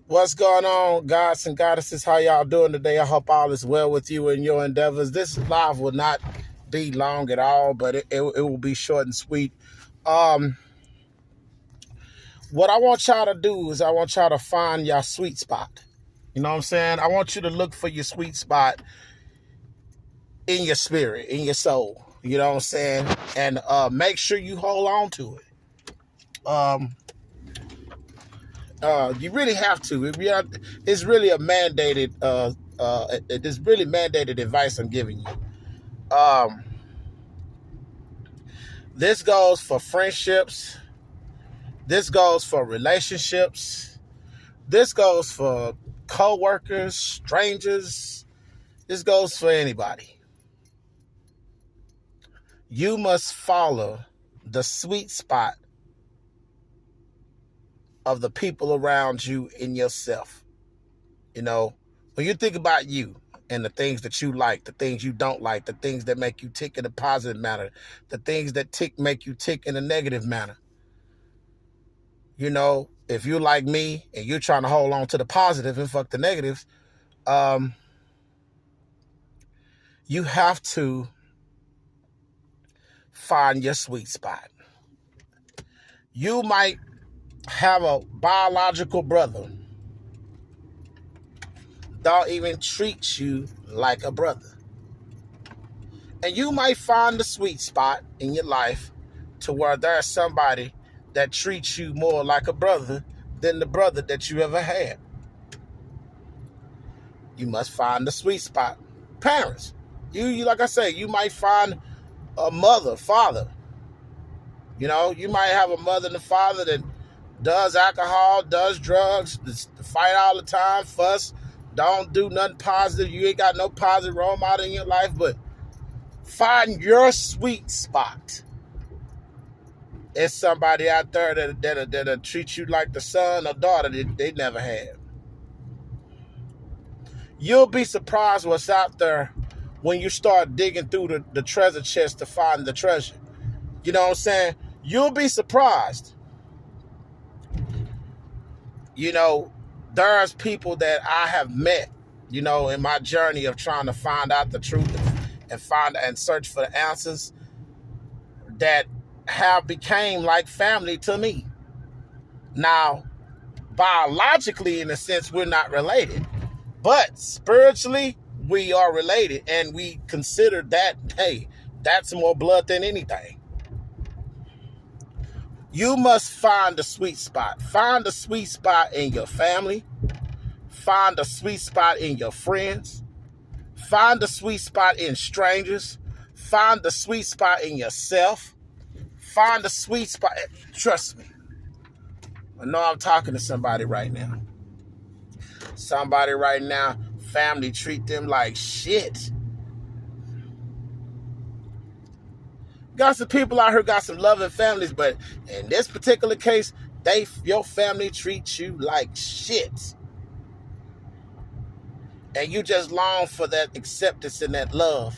What's going on, gods and goddesses? How y'all doing today? I hope all is well with you and your endeavors. This live will not be long at all, but it will be short and sweet. Um, what I want y'all to do is I want y'all to find your sweet spot. You know what I'm saying? I want you to look for your sweet spot in your spirit, in your soul. You know what I'm saying? And make sure you hold on to it. You really have to. It's really a mandated. It's really mandated advice I'm giving you. This goes for friendships. This goes for relationships. This goes for co-workers, strangers. This goes for anybody. You must follow the sweet spot of the people around you and yourself. You know, when you think about you and the things that you like, the things you don't like, the things that make you tick in a positive manner, the things that make you tick in a negative manner. You know, if you like me and you're trying to hold on to the positive and fuck the negatives, you have to find your sweet spot. You might have a biological brother don't even treat you like a brother. And you might find the sweet spot in your life to where there's somebody that treats you more like a brother than the brother that you ever had. You must find the sweet spot. Parents, you like I say, you might find a mother, father. You know, you might have a mother and a father that does alcohol, does drugs, fight all the time, fuss, don't do nothing positive. You ain't got no positive role model in your life, but find your sweet spot. It's somebody out there that'll treat you like the son or daughter that they never had. You'll be surprised what's out there when you start digging through the treasure chest to find the treasure. You know what I'm saying? You'll be surprised. You know, there's people that I have met, you know, in my journey of trying to find out the truth and search for the answers that have became like family to me. Now, biologically, in a sense, we're not related, but spiritually, we are related, and we consider that, hey, that's more blood than anything. You must find the sweet spot. Find the sweet spot in your family. Find the sweet spot in your friends. Find the sweet spot in strangers. Find the sweet spot in yourself. Find the sweet spot. Trust me. I know I'm talking to somebody right now. Somebody right now, family treat them like shit. Got some people out here got some loving families, but in this particular case, your family treats you like shit. And you just long for that acceptance and that love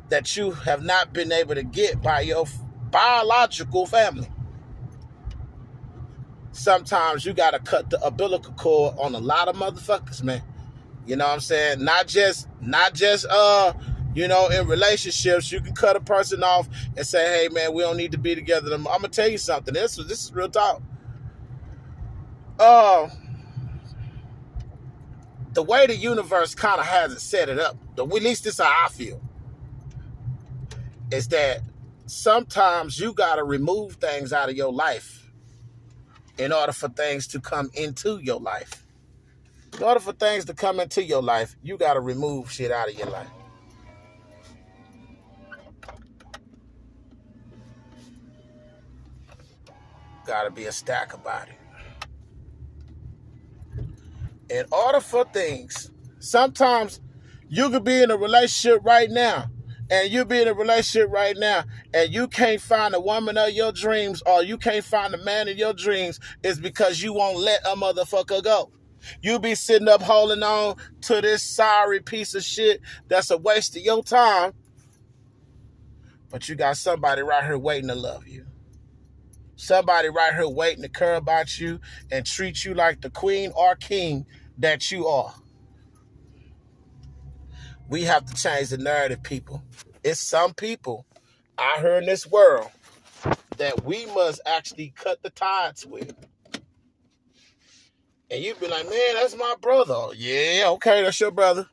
that you have not been able to get by your biological family. Sometimes you got to cut the umbilical cord on a lot of motherfuckers, man. You know what I'm saying? Not just you know, in relationships, you can cut a person off and say, hey, man, we don't need to be together. I'm going to tell you something. This is real talk. The way the universe kind of has it set it up, at least this is how I feel, is that sometimes you got to remove things out of your life in order for things to come into your life. In order for things to come into your life, you got to remove shit out of your life. Got to be a stack about it. In order for things, sometimes you could be in a relationship right now, and you be in a relationship right now, and you can't find a woman of your dreams, or you can't find a man of your dreams, is because you won't let a motherfucker go. You be sitting up holding on to this sorry piece of shit that's a waste of your time, but you got somebody right here waiting to love you. Somebody right here waiting to care about you and treat you like the queen or king that you are. We have to change the narrative, people. It's some people out here in this world that we must actually cut the ties with. And you be like, man, that's my brother. Oh, yeah, okay, that's your brother.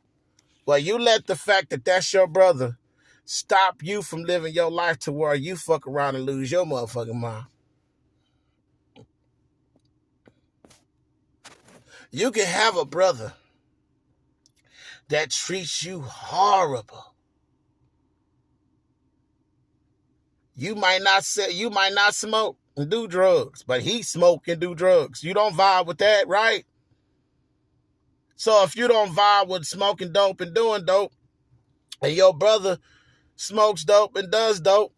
Well, you let the fact that that's your brother stop you from living your life to where you fuck around and lose your motherfucking mind. You can have a brother that treats you horrible. You might not smoke and do drugs, but he smoke and do drugs. You don't vibe with that, right? So if you don't vibe with smoking dope and doing dope, and your brother smokes dope and does dope,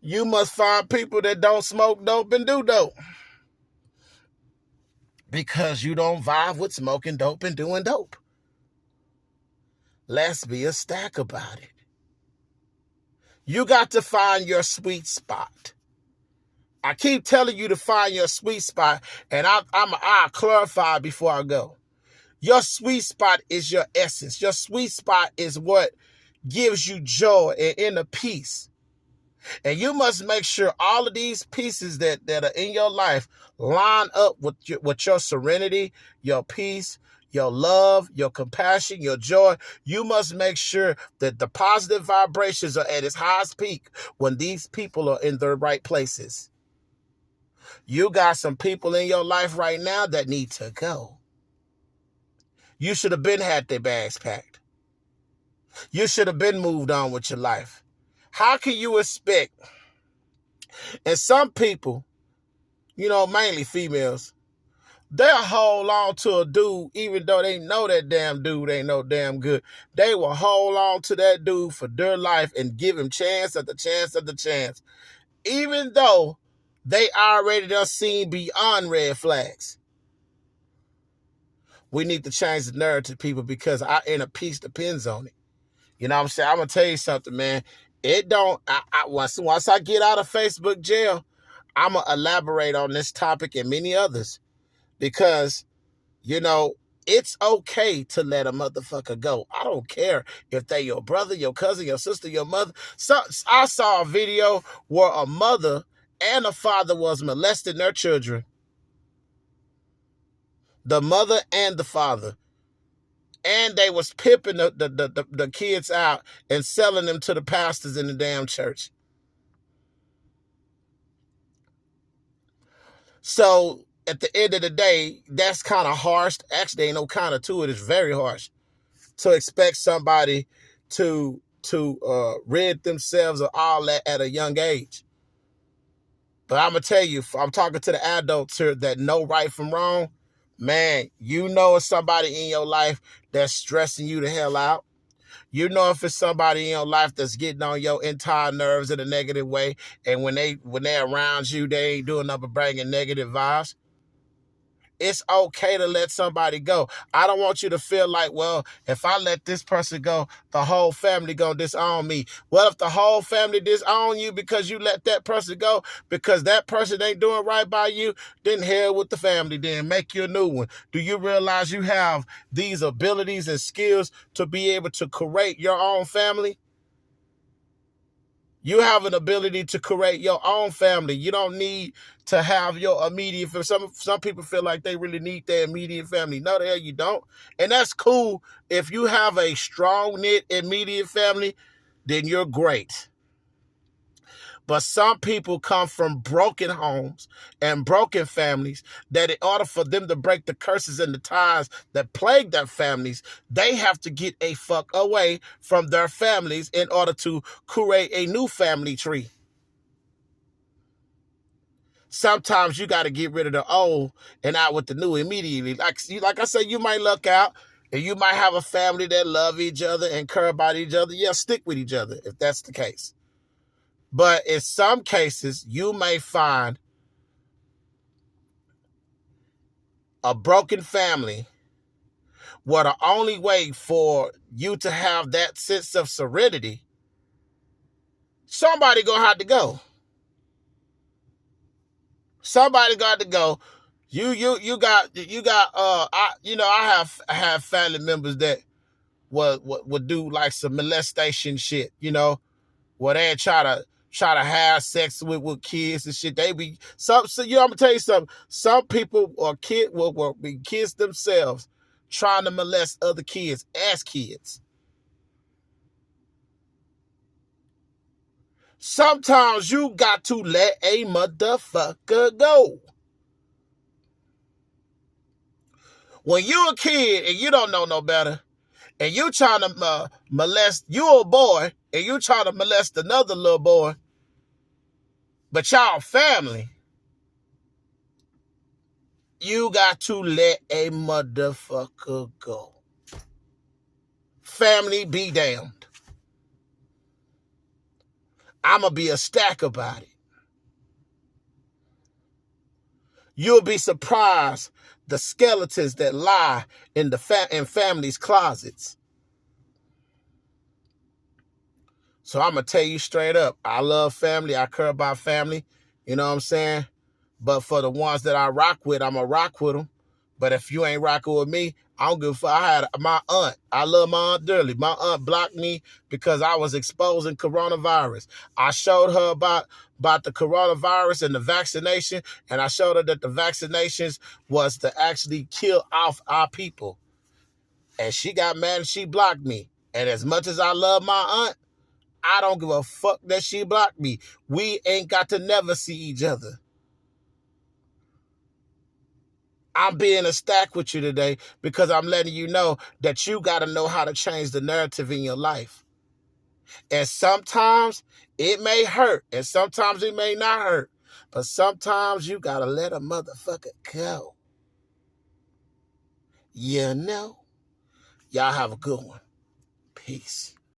you must find people that don't smoke dope and do dope. Because you don't vibe with smoking dope and doing dope. Let's be a stack about it. You got to find your sweet spot. I keep telling you to find your sweet spot, and I'll clarify before I go. Your sweet spot is your essence. Your sweet spot is what gives you joy and inner peace. And you must make sure all of these pieces that are in your life line up with your serenity, your peace, your love, your compassion, your joy. You must make sure that the positive vibrations are at its highest peak when these people are in their right places. You got some people in your life right now that need to go. You should have been had their bags packed. You should have been moved on with your life. How can you expect? And some people, mainly females, they'll hold on to a dude even though they know that damn dude ain't no damn good. They will hold on to that dude for their life and give him chance after chance after chance. Even though they already done seen beyond red flags. We need to change the narrative, people, because our inner peace depends on it. You know what I'm saying? I'm going to tell you something, man. It don't, once I get out of Facebook jail, I'm going to elaborate on this topic and many others. Because, it's okay to let a motherfucker go. I don't care if they your brother, your cousin, your sister, your mother. So I saw a video where a mother and a father was molesting their children. The mother and the father. And they was pimping the kids out and selling them to the pastors in the damn church. So at the end of the day, that's kind of harsh. Actually, ain't no kind of to it. It's very harsh to expect somebody to rid themselves of all that at a young age. But I'm going to tell you, I'm talking to the adults here that know right from wrong. Man, it's somebody in your life that's stressing you the hell out. You know if it's somebody in your life that's getting on your entire nerves in a negative way, and when they're around you, they ain't doing nothing but bringing negative vibes. It's okay to let somebody go. I don't want you to feel like, well, if I let this person go, the whole family gonna disown me. Well, if the whole family disown you because you let that person go, because that person ain't doing right by you, then hell with the family, then make you a new one. Do you realize you have these abilities and skills to be able to create your own family? You have an ability to create your own family. You don't need to have your immediate family. Some people feel like they really need their immediate family. No, the hell you don't. And that's cool. If you have a strong-knit immediate family, then you're great. But some people come from broken homes and broken families that in order for them to break the curses and the ties that plague their families, they have to get a fuck away from their families in order to create a new family tree. Sometimes you got to get rid of the old and out with the new immediately. Like I said, you might luck out and you might have a family that love each other and care about each other. Yeah, stick with each other if that's the case. But in some cases, you may find a broken family where the only way for you to have that sense of serenity, somebody gonna have to go. Somebody got to go. You got I have family members that would do like some molestation shit, where they try to have sex with kids and shit. They be so I'm gonna tell you something. Some people or kid will be kids themselves trying to molest other kids as kids. Sometimes you got to let a motherfucker go. When you a kid and you don't know no better, and you trying to molest, you a boy, and you trying to molest another little boy, but y'all family, you got to let a motherfucker go. Family be damned. I'ma be a stack about it. You'll be surprised the skeletons that lie in in families' closets. So I'm going to tell you straight up, I love family. I care about family. You know what I'm saying? But for the ones that I rock with, I'm going to rock with them. But if you ain't rocking with me, I don't give a fuck. I had my aunt. I love my aunt dearly. My aunt blocked me because I was exposing coronavirus. I showed her about the coronavirus and the vaccination, and I showed her that the vaccinations was to actually kill off our people. And she got mad and she blocked me. And as much as I love my aunt, I don't give a fuck that she blocked me. We ain't got to never see each other. I'm being a stack with you today because I'm letting you know that you got to know how to change the narrative in your life. And sometimes it may hurt, and sometimes it may not hurt, but sometimes you got to let a motherfucker go. You know? Y'all have a good one. Peace.